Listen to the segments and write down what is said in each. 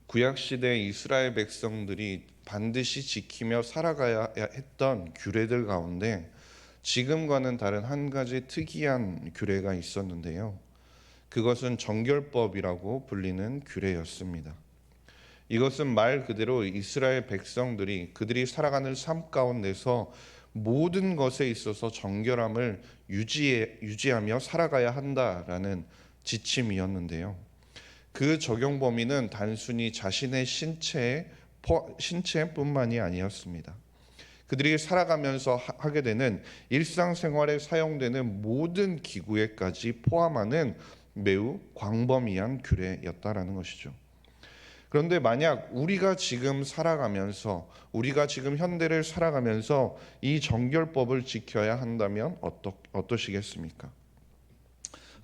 구약 시대 이스라엘 백성들이 반드시 지키며 살아가야 했던 규례들 가운데 지금과는 다른 한 가지 특이한 규례가 있었는데요. 그것은 정결법이라고 불리는 규례였습니다. 이것은 말 그대로 이스라엘 백성들이 그들이 살아가는 삶 가운데서 모든 것에 있어서 정결함을 유지하며 살아가야 한다라는 지침이었는데요. 그 적용 범위는 단순히 자신의 신체뿐만이 아니었습니다. 그들이 살아가면서 하게 되는 일상생활에 사용되는 모든 기구에까지 포함하는 매우 광범위한 규례였다라는 것이죠. 그런데 만약 우리가 지금 우리가 지금 현대를 살아가면서 이 정결법을 지켜야 한다면 어떠시겠습니까?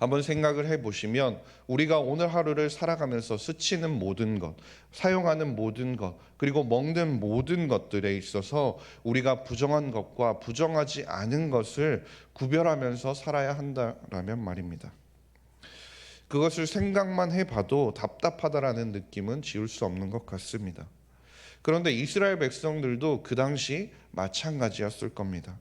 한번 생각을 해보시면 우리가 오늘 하루를 살아가면서 스치는 모든 것, 사용하는 모든 것, 그리고 먹는 모든 것들에 있어서 우리가 부정한 것과 부정하지 않은 것을 구별하면서 살아야 한다라면 말입니다. 그것을 생각만 해봐도 답답하다라는 느낌은 지울 수 없는 것 같습니다. 그런데 이스라엘 백성들도 그 당시 마찬가지였을 겁니다.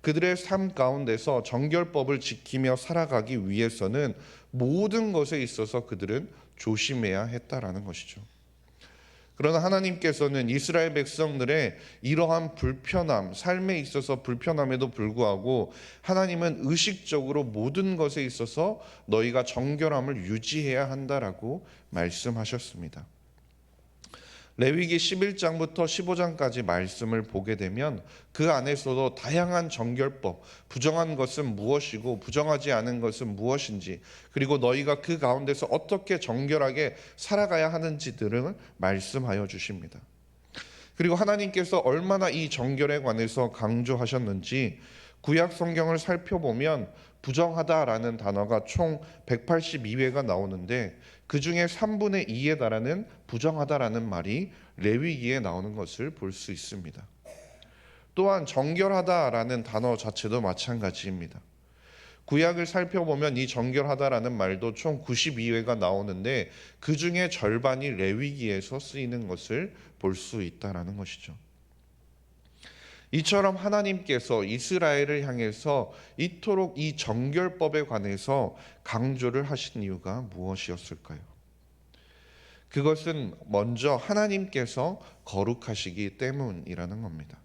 그들의 삶 가운데서 정결법을 지키며 살아가기 위해서는 모든 것에 있어서 그들은 조심해야 했다라는 것이죠. 그러나 하나님께서는 이스라엘 백성들의 이러한 삶에 있어서 불편함에도 불구하고 하나님은 의식적으로 모든 것에 있어서 너희가 정결함을 유지해야 한다라고 말씀하셨습니다. 레위기 11장부터 15장까지 말씀을 보게 되면 그 안에서도 다양한 정결법, 부정한 것은 무엇이고 부정하지 않은 것은 무엇인지, 그리고 너희가 그 가운데서 어떻게 정결하게 살아가야 하는지들을 말씀하여 주십니다. 그리고 하나님께서 얼마나 이 정결에 관해서 강조하셨는지 구약 성경을 살펴보면 부정하다라는 단어가 총 182회가 나오는데 그 중에 3분의 2에 달하는 부정하다라는 말이 레위기에 나오는 것을 볼 수 있습니다. 또한 정결하다라는 단어 자체도 마찬가지입니다. 구약을 살펴보면 이 정결하다라는 말도 총 92회가 나오는데 그 중에 절반이 레위기에서 쓰이는 것을 볼 수 있다라는 것이죠. 이처럼 하나님께서 이스라엘을 향해서 이토록 이 정결법에 관해서 강조를 하신 이유가 무엇이었을까요? 그것은 먼저 하나님께서 거룩하시기 때문이라는 겁니다.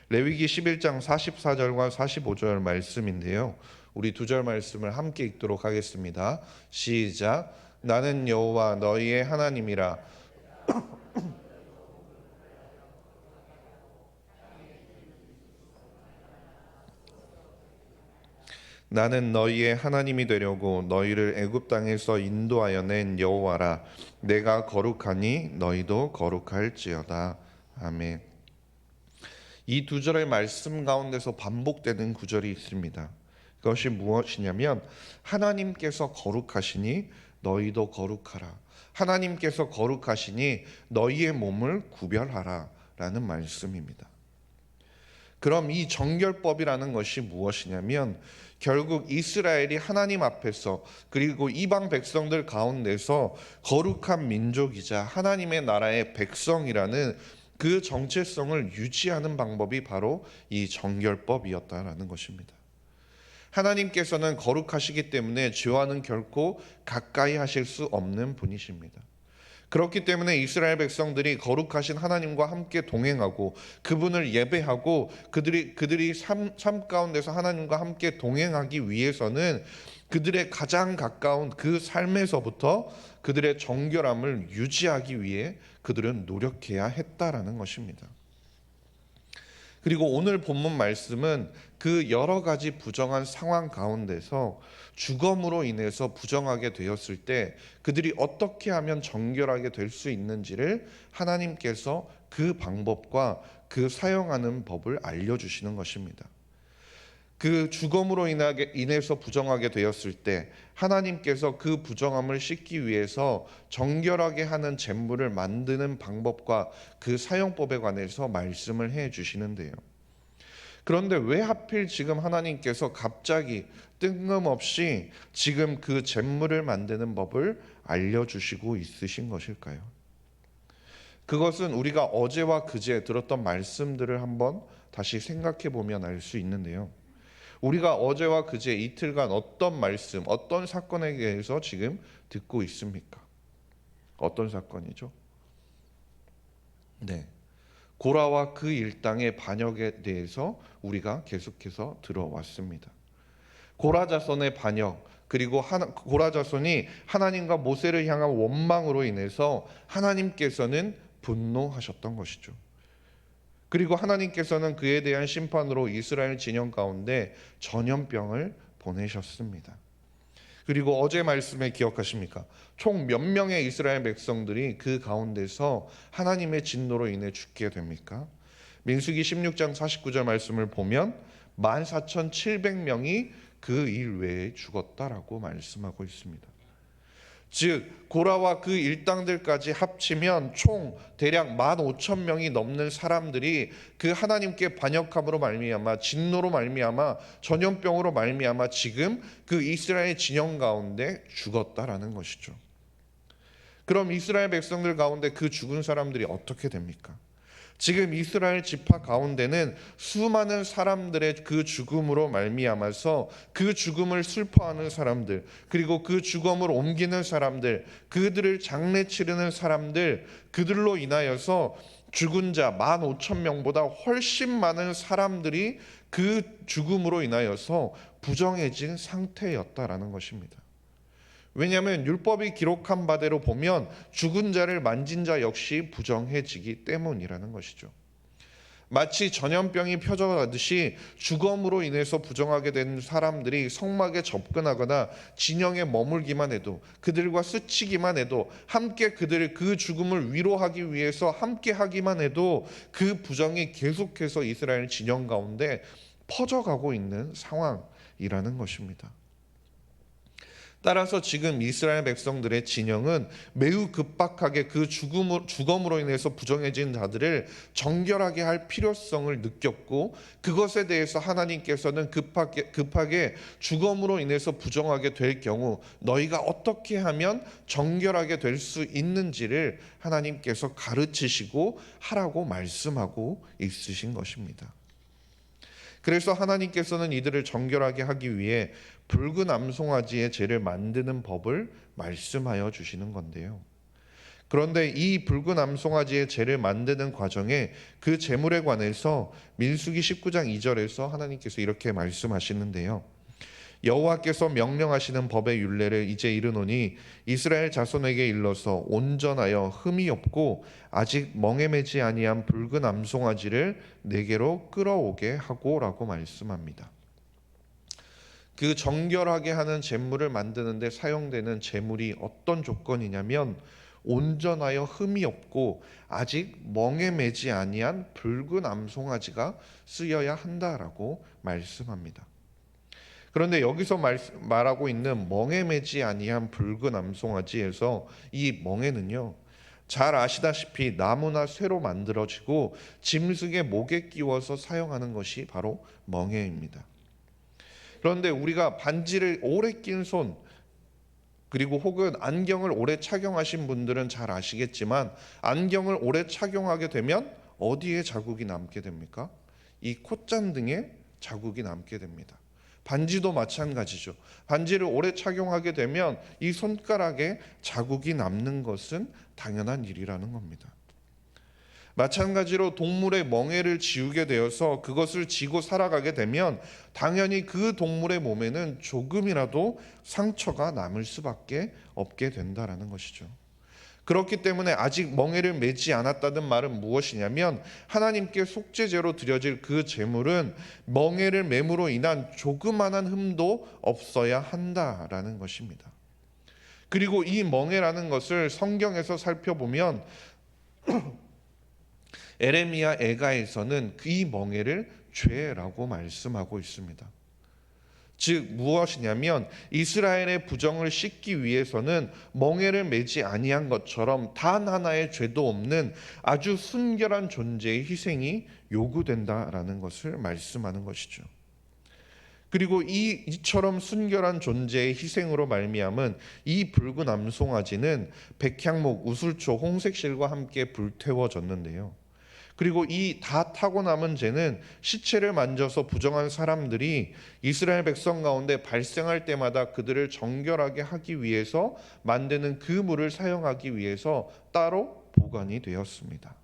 레위기 11장 44절과 45절 말씀인데요. 우리 두 절 말씀을 함께 읽도록 하겠습니다. 시작. 나는 여호와 너희의 하나님이라. 나는 너희의 하나님이 되려고 너희를 애굽 땅에서 인도하여 낸 여호와라. 내가 거룩하니 너희도 거룩할지어다. 아멘. 이 두 절의 말씀 가운데서 반복되는 구절이 있습니다. 그것이 무엇이냐면 하나님께서 거룩하시니 너희도 거룩하라. 하나님께서 거룩하시니 너희의 몸을 구별하라 라는 말씀입니다. 그럼 이 정결법이라는 것이 무엇이냐면 결국 이스라엘이 하나님 앞에서 그리고 이방 백성들 가운데서 거룩한 민족이자 하나님의 나라의 백성이라는 그 정체성을 유지하는 방법이 바로 이 정결법이었다라는 것입니다. 하나님께서는 거룩하시기 때문에 죄와는 결코 가까이 하실 수 없는 분이십니다. 그렇기 때문에 이스라엘 백성들이 거룩하신 하나님과 함께 동행하고 그분을 예배하고 그들이 삶 가운데서 하나님과 함께 동행하기 위해서는 그들의 가장 가까운 그 삶에서부터 그들의 정결함을 유지하기 위해 그들은 노력해야 했다라는 것입니다. 그리고 오늘 본문 말씀은 그 여러 가지 부정한 상황 가운데서 주검으로 인해서 부정하게 되었을 때 그들이 어떻게 하면 정결하게 될 수 있는지를 하나님께서 그 방법과 그 사용하는 법을 알려주시는 것입니다. 그 주검으로 인해서 부정하게 되었을 때 하나님께서 그 부정함을 씻기 위해서 정결하게 하는 제물을 만드는 방법과 그 사용법에 관해서 말씀을 해 주시는데요. 그런데 왜 하필 지금 하나님께서 갑자기 뜬금없이 지금 그 제물을 만드는 법을 알려주시고 있으신 것일까요? 그것은 우리가 어제와 그제 들었던 말씀들을 한번 다시 생각해 보면 알 수 있는데요. 우리가 어제와 그제 이틀간 어떤 말씀, 어떤 사건에 대해서 지금 듣고 있습니까? 어떤 사건이죠? 네. 고라와 그 일당의 반역에 대해서 우리가 계속해서 들어왔습니다. 고라 자손의 반역, 그리고 고라 자손이 하나님과 모세를 향한 원망으로 인해서 하나님께서는 분노하셨던 것이죠. 그리고 하나님께서는 그에 대한 심판으로 이스라엘 진영 가운데 전염병을 보내셨습니다. 그리고 어제 말씀에 기억하십니까? 총 몇 명의 이스라엘 백성들이 그 가운데서 하나님의 진노로 인해 죽게 됩니까? 민수기 16장 49절 말씀을 보면 14,700명이 그 일 외에 죽었다라고 말씀하고 있습니다. 즉 고라와 그 일당들까지 합치면 총 대략 15,000명이 넘는 사람들이 그 하나님께 반역함으로 말미암아, 진노로 말미암아, 전염병으로 말미암아 지금 그 이스라엘 진영 가운데 죽었다라는 것이죠. 그럼 이스라엘 백성들 가운데 그 죽은 사람들이 어떻게 됩니까? 지금 이스라엘 지파 가운데는 수많은 사람들의 그 죽음으로 말미암아서 그 죽음을 슬퍼하는 사람들, 그리고 그 죽음을 옮기는 사람들, 그들을 장례 치르는 사람들, 그들로 인하여서 죽은 자 15,000명보다 훨씬 많은 사람들이 그 죽음으로 인하여서 부정해진 상태였다라는 것입니다. 왜냐하면 율법이 기록한 바대로 보면 죽은 자를 만진 자 역시 부정해지기 때문이라는 것이죠. 마치 전염병이 펴져가듯이 죽음으로 인해서 부정하게 된 사람들이 성막에 접근하거나 진영에 머물기만 해도, 그들과 스치기만 해도, 함께 그들의 그 죽음을 위로하기 위해서 함께 하기만 해도 그 부정이 계속해서 이스라엘 진영 가운데 퍼져가고 있는 상황이라는 것입니다. 따라서 지금 이스라엘 백성들의 진영은 매우 급박하게 그 죽음으로 인해서 부정해진 자들을 정결하게 할 필요성을 느꼈고, 그것에 대해서 하나님께서는 급하게 죽음으로 인해서 부정하게 될 경우 너희가 어떻게 하면 정결하게 될 수 있는지를 하나님께서 가르치시고 하라고 말씀하고 있으신 것입니다. 그래서 하나님께서는 이들을 정결하게 하기 위해 붉은 암송아지의 제를 만드는 법을 말씀하여 주시는 건데요. 그런데 이 붉은 암송아지의 제를 만드는 과정에 그 제물에 관해서 민수기 19장 2절에서 하나님께서 이렇게 말씀하시는데요. 여호와께서 명령하시는 법의 율례를 이제 이르노니 이스라엘 자손에게 일러서 온전하여 흠이 없고 아직 멍에매지 아니한 붉은 암송아지를 내게로 끌어오게 하고라고 말씀합니다. 그 정결하게 하는 제물을 만드는 데 사용되는 제물이 어떤 조건이냐면 온전하여 흠이 없고 아직 멍에매지 아니한 붉은 암송아지가 쓰여야 한다라고 말씀합니다. 그런데 여기서 말하고 있는 멍에매지 아니한 붉은 암송아지에서 이 멍에는요, 잘 아시다시피 나무나 쇠로 만들어지고 짐승의 목에 끼워서 사용하는 것이 바로 멍에입니다. 그런데 우리가 반지를 오래 낀 손, 그리고 혹은 안경을 오래 착용하신 분들은 잘 아시겠지만 안경을 오래 착용하게 되면 어디에 자국이 남게 됩니까? 이 콧잔등에 자국이 남게 됩니다. 반지도 마찬가지죠. 반지를 오래 착용하게 되면 이 손가락에 자국이 남는 것은 당연한 일이라는 겁니다. 마찬가지로 동물의 멍에를 지우게 되어서 그것을 지고 살아가게 되면 당연히 그 동물의 몸에는 조금이라도 상처가 남을 수밖에 없게 된다라는 것이죠. 그렇기 때문에 아직 멍에를 매지 않았다는 말은 무엇이냐면 하나님께 속죄제로 드려질 그 제물은 멍에를 맴으로 인한 조그만한 흠도 없어야 한다라는 것입니다. 그리고 이 멍에라는 것을 성경에서 살펴보면 에레미야 애가에서는 이 멍에를 죄라고 말씀하고 있습니다. 즉 무엇이냐면 이스라엘의 부정을 씻기 위해서는 멍에를 매지 아니한 것처럼 단 하나의 죄도 없는 아주 순결한 존재의 희생이 요구된다라는 것을 말씀하는 것이죠. 그리고 이처럼 순결한 존재의 희생으로 말미암은 이 붉은 암송아지는 백향목, 우슬초, 홍색실과 함께 불태워졌는데요. 그리고 이 다 타고 남은 죄는 시체를 만져서 부정한 사람들이 이스라엘 백성 가운데 발생할 때마다 그들을 정결하게 하기 위해서 만드는 그 물을 사용하기 위해서 따로 보관이 되었습니다.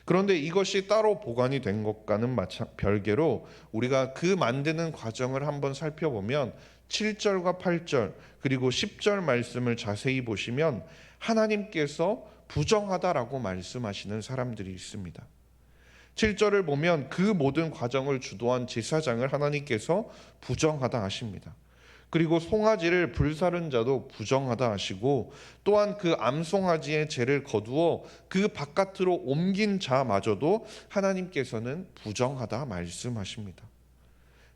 그런데 이것이 따로 보관이 된 것과는 별개로 우리가 그 만드는 과정을 한번 살펴보면 7절과 8절 그리고 10절 말씀을 자세히 보시면 하나님께서 부정하다라고 말씀하시는 사람들이 있습니다. 7절을 보면 그 모든 과정을 주도한 제사장을 하나님께서 부정하다 하십니다. 그리고 송아지를 불사른 자도 부정하다 하시고, 또한 그 암송아지의 죄를 거두어 그 바깥으로 옮긴 자마저도 하나님께서는 부정하다 말씀하십니다.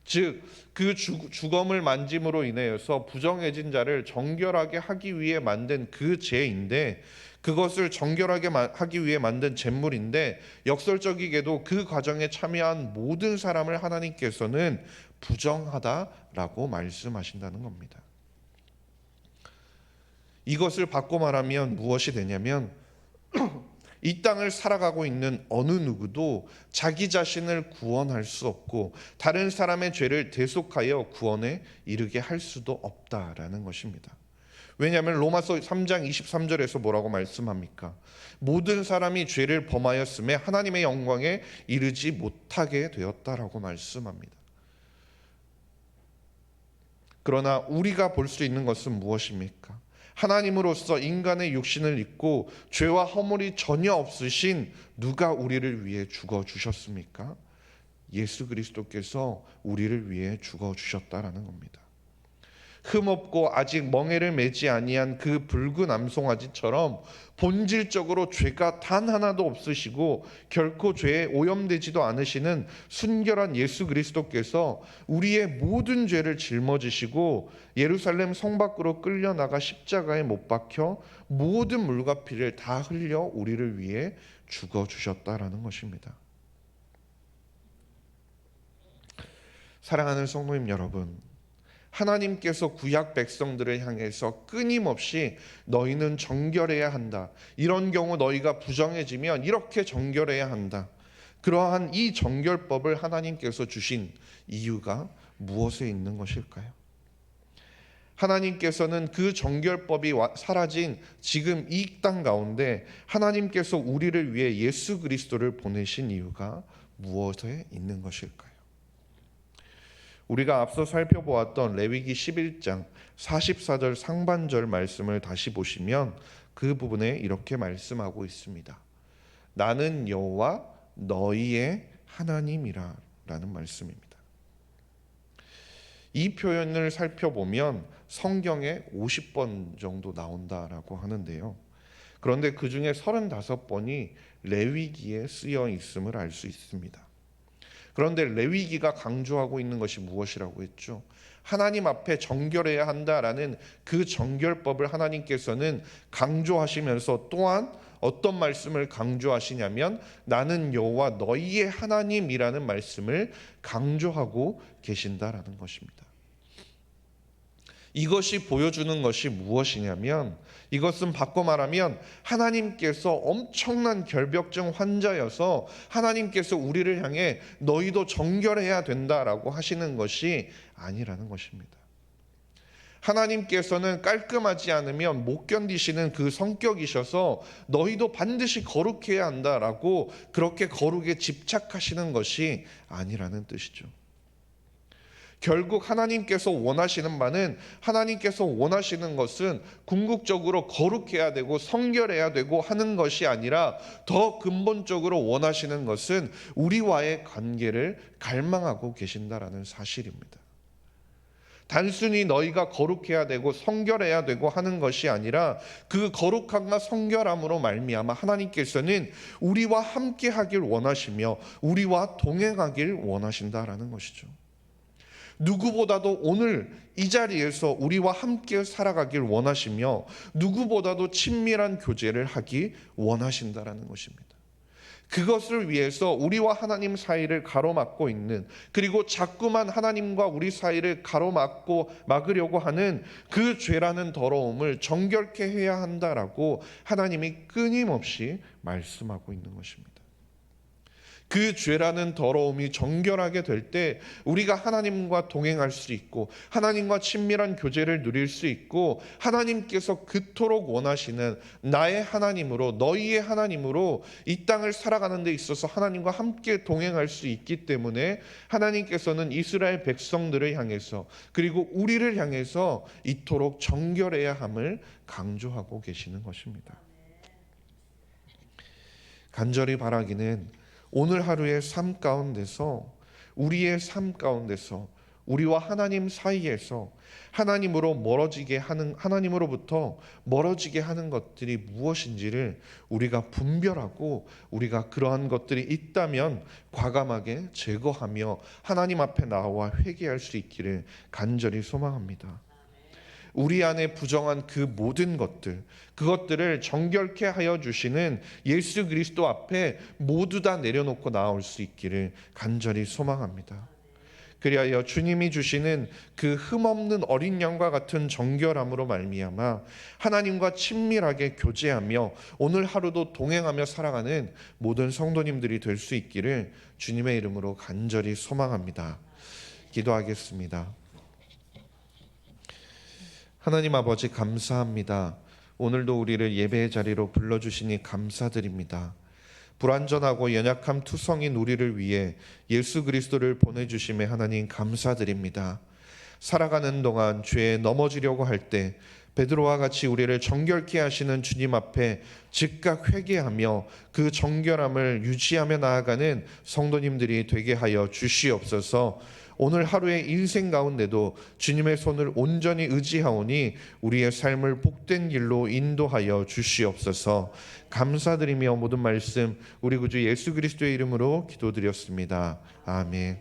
즉 그 주검을 만짐으로 인하여서 부정해진 자를 정결하게 하기 위해 만든 그 죄인데, 그것을 정결하게 하기 위해 만든 제물인데, 역설적이게도 그 과정에 참여한 모든 사람을 하나님께서는 부정하다라고 말씀하신다는 겁니다. 이것을 바꿔 말하면 무엇이 되냐면 이 땅을 살아가고 있는 어느 누구도 자기 자신을 구원할 수 없고 다른 사람의 죄를 대속하여 구원에 이르게 할 수도 없다라는 것입니다. 왜냐하면 로마서 3장 23절에서 뭐라고 말씀합니까? 모든 사람이 죄를 범하였음에 하나님의 영광에 이르지 못하게 되었다라고 말씀합니다. 그러나 우리가 볼 수 있는 것은 무엇입니까? 하나님으로서 인간의 육신을 입고 죄와 허물이 전혀 없으신 누가 우리를 위해 죽어 주셨습니까? 예수 그리스도께서 우리를 위해 죽어 주셨다라는 겁니다. 흠없고 아직 멍에를 매지 아니한 그 붉은 암송아지처럼 본질적으로 죄가 단 하나도 없으시고 결코 죄에 오염되지도 않으시는 순결한 예수 그리스도께서 우리의 모든 죄를 짊어지시고 예루살렘 성 밖으로 끌려나가 십자가에 못 박혀 모든 물과 피를 다 흘려 우리를 위해 죽어주셨다라는 것입니다. 사랑하는 성도님 여러분, 하나님께서 구약 백성들을 향해서 끊임없이 너희는 정결해야 한다, 이런 경우 너희가 부정해지면 이렇게 정결해야 한다, 그러한 이 정결법을 하나님께서 주신 이유가 무엇에 있는 것일까요? 하나님께서는 그 정결법이 사라진 지금 이 땅 가운데 하나님께서 우리를 위해 예수 그리스도를 보내신 이유가 무엇에 있는 것일까요? 우리가 앞서 살펴보았던 레위기 11장 44절 상반절 말씀을 다시 보시면 그 부분에 이렇게 말씀하고 있습니다. 나는 여호와 너희의 하나님이라 라는 말씀입니다. 이 표현을 살펴보면 성경에 50번 정도 나온다라고 하는데요. 그런데 그 중에 35번이 레위기에 쓰여 있음을 알 수 있습니다. 그런데 레위기가 강조하고 있는 것이 무엇이라고 했죠? 하나님 앞에 정결해야 한다라는 그 정결법을 하나님께서는 강조하시면서 또한 어떤 말씀을 강조하시냐면 나는 여호와 너희의 하나님이라는 말씀을 강조하고 계신다라는 것입니다. 이것이 보여주는 것이 무엇이냐면, 이것은 바꿔 말하면 하나님께서 엄청난 결벽증 환자여서 하나님께서 우리를 향해 너희도 정결해야 된다라고 하시는 것이 아니라는 것입니다. 하나님께서는 깔끔하지 않으면 못 견디시는 그 성격이셔서 너희도 반드시 거룩해야 한다라고 그렇게 거룩에 집착하시는 것이 아니라는 뜻이죠. 결국 하나님께서 원하시는 바는, 하나님께서 원하시는 것은 궁극적으로 거룩해야 되고 성결해야 되고 하는 것이 아니라 더 근본적으로 원하시는 것은 우리와의 관계를 갈망하고 계신다라는 사실입니다. 단순히 너희가 거룩해야 되고 성결해야 되고 하는 것이 아니라 그 거룩함과 성결함으로 말미암아 하나님께서는 우리와 함께 하길 원하시며 우리와 동행하길 원하신다라는 것이죠. 누구보다도 오늘 이 자리에서 우리와 함께 살아가길 원하시며 누구보다도 친밀한 교제를 하기 원하신다라는 것입니다. 그것을 위해서 우리와 하나님 사이를 가로막고 있는, 그리고 자꾸만 하나님과 우리 사이를 막으려고 하는 그 죄라는 더러움을 정결케 해야 한다라고 하나님이 끊임없이 말씀하고 있는 것입니다. 그 죄라는 더러움이 정결하게 될 때 우리가 하나님과 동행할 수 있고 하나님과 친밀한 교제를 누릴 수 있고, 하나님께서 그토록 원하시는 나의 하나님으로, 너희의 하나님으로 이 땅을 살아가는 데 있어서 하나님과 함께 동행할 수 있기 때문에 하나님께서는 이스라엘 백성들을 향해서, 그리고 우리를 향해서 이토록 정결해야 함을 강조하고 계시는 것입니다. 간절히 바라기는 오늘 하루의 삶 가운데서, 우리의 삶 가운데서, 우리와 하나님 사이에서 하나님으로부터 멀어지게 하는 것들이 무엇인지를 우리가 분별하고, 우리가 그러한 것들이 있다면 과감하게 제거하며 하나님 앞에 나와 회개할 수 있기를 간절히 소망합니다. 우리 안에 부정한 그 모든 것들, 그것들을 정결케 하여 주시는 예수 그리스도 앞에 모두 다 내려놓고 나올 수 있기를 간절히 소망합니다. 그리하여 주님이 주시는 그 흠없는 어린 양과 같은 정결함으로 말미암아 하나님과 친밀하게 교제하며 오늘 하루도 동행하며 살아가는 모든 성도님들이 될 수 있기를 주님의 이름으로 간절히 소망합니다. 기도하겠습니다. 하나님 아버지, 감사합니다. 오늘도 우리를 예배의 자리로 불러주시니 감사드립니다. 불완전하고 연약한 투성인 우리를 위해 예수 그리스도를 보내주심에 하나님 감사드립니다. 살아가는 동안 죄에 넘어지려고 할 때 베드로와 같이 우리를 정결케 하시는 주님 앞에 즉각 회개하며 그 정결함을 유지하며 나아가는 성도님들이 되게 하여 주시옵소서. 오늘 하루의 인생 가운데도 주님의 손을 온전히 의지하오니 우리의 삶을 복된 길로 인도하여 주시옵소서. 감사드리며 모든 말씀 우리 구주 예수 그리스도의 이름으로 기도드렸습니다. 아멘.